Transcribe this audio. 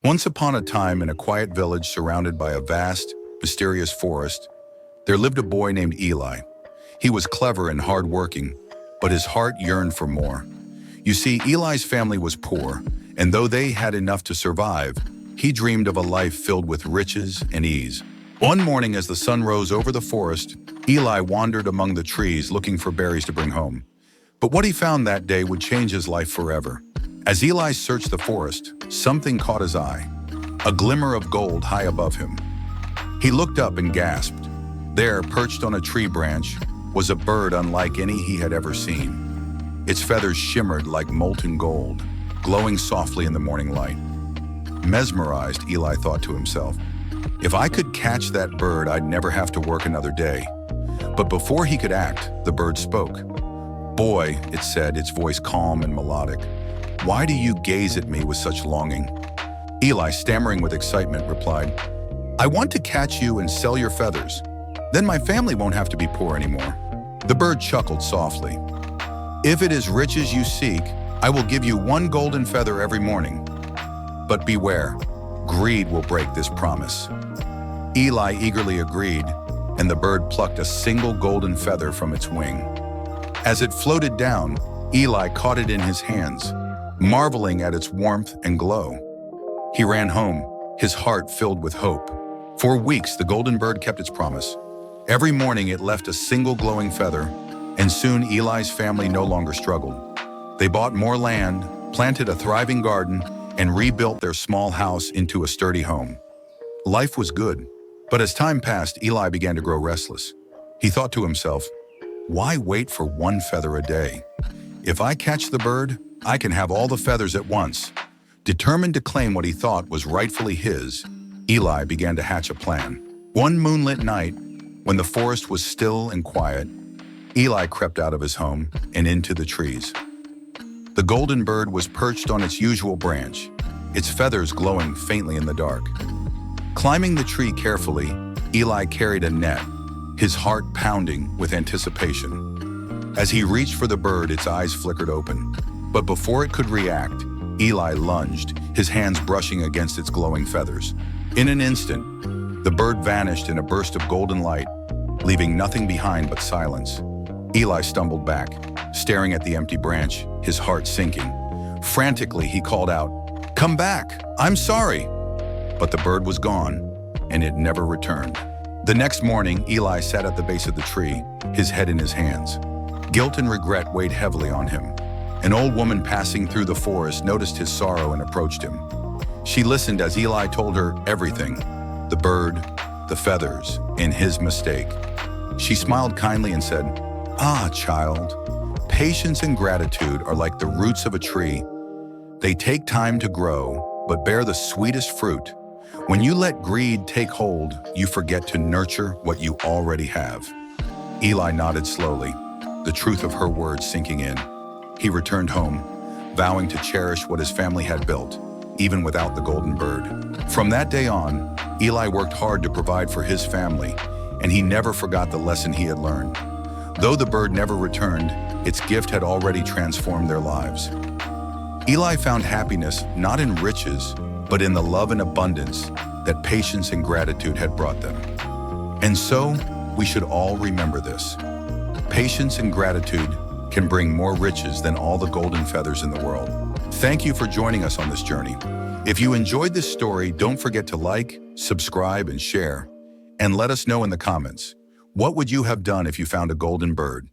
Once upon a time, in a quiet village surrounded by a vast, mysterious forest, there lived a boy named Eli. He was clever and hardworking, but his heart yearned for more. You see, Eli's family was poor, and though they had enough to survive, he dreamed of a life filled with riches and ease. One morning, as the sun rose over the forest, Eli wandered among the trees looking for berries to bring home. But what he found that day would change his life forever. As Eli searched the forest, something caught his eye, a glimmer of gold high above him. He looked up and gasped. There, perched on a tree branch, was a bird unlike any he had ever seen. Its feathers shimmered like molten gold, glowing softly in the morning light. Mesmerized, Eli thought to himself, if I could catch that bird, I'd never have to work another day. But before he could act, the bird spoke. "Boy," it said, its voice calm and melodic, "why do you gaze at me with such longing?" Eli, stammering with excitement, replied, "I want to catch you and sell your feathers. Then my family won't have to be poor anymore." The bird chuckled softly. "If it is riches you seek, I will give you one golden feather every morning. But beware, greed will break this promise." Eli eagerly agreed, and the bird plucked a single golden feather from its wing. As it floated down, Eli caught it in his hands, marveling at its warmth and glow. He ran home, his heart filled with hope. For weeks, the golden bird kept its promise. Every morning, it left a single glowing feather, and soon Eli's family no longer struggled. They bought more land, planted a thriving garden, and rebuilt their small house into a sturdy home. Life was good, but as time passed, Eli began to grow restless. He thought to himself, why wait for one feather a day? If I catch the bird, I can have all the feathers at once. Determined to claim what he thought was rightfully his, Eli began to hatch a plan. One moonlit night, when the forest was still and quiet, Eli crept out of his home and into the trees. The golden bird was perched on its usual branch, its feathers glowing faintly in the dark. Climbing the tree carefully, Eli carried a net, his heart pounding with anticipation. As he reached for the bird, its eyes flickered open. But before it could react, Eli lunged, his hands brushing against its glowing feathers. In an instant, the bird vanished in a burst of golden light, leaving nothing behind but silence. Eli stumbled back, staring at the empty branch, his heart sinking. Frantically, he called out, "Come back! I'm sorry!" But the bird was gone, and it never returned. The next morning, Eli sat at the base of the tree, his head in his hands. Guilt and regret weighed heavily on him. An old woman passing through the forest noticed his sorrow and approached him. She listened as Eli told her everything, the bird, the feathers, and his mistake. She smiled kindly and said, "Ah, child, patience and gratitude are like the roots of a tree. They take time to grow, but bear the sweetest fruit. When you let greed take hold, you forget to nurture what you already have." Eli nodded slowly, the truth of her words sinking in. He returned home, vowing to cherish what his family had built, even without the golden bird. From that day on, Eli worked hard to provide for his family, and he never forgot the lesson he had learned. Though the bird never returned, its gift had already transformed their lives. Eli found happiness not in riches, but in the love and abundance that patience and gratitude had brought them. And so, we should all remember this. Patience and gratitude can bring more riches than all the golden feathers in the world. Thank you for joining us on this journey. If you enjoyed this story, don't forget to like, subscribe, and share. And let us know in the comments, what would you have done if you found a golden bird?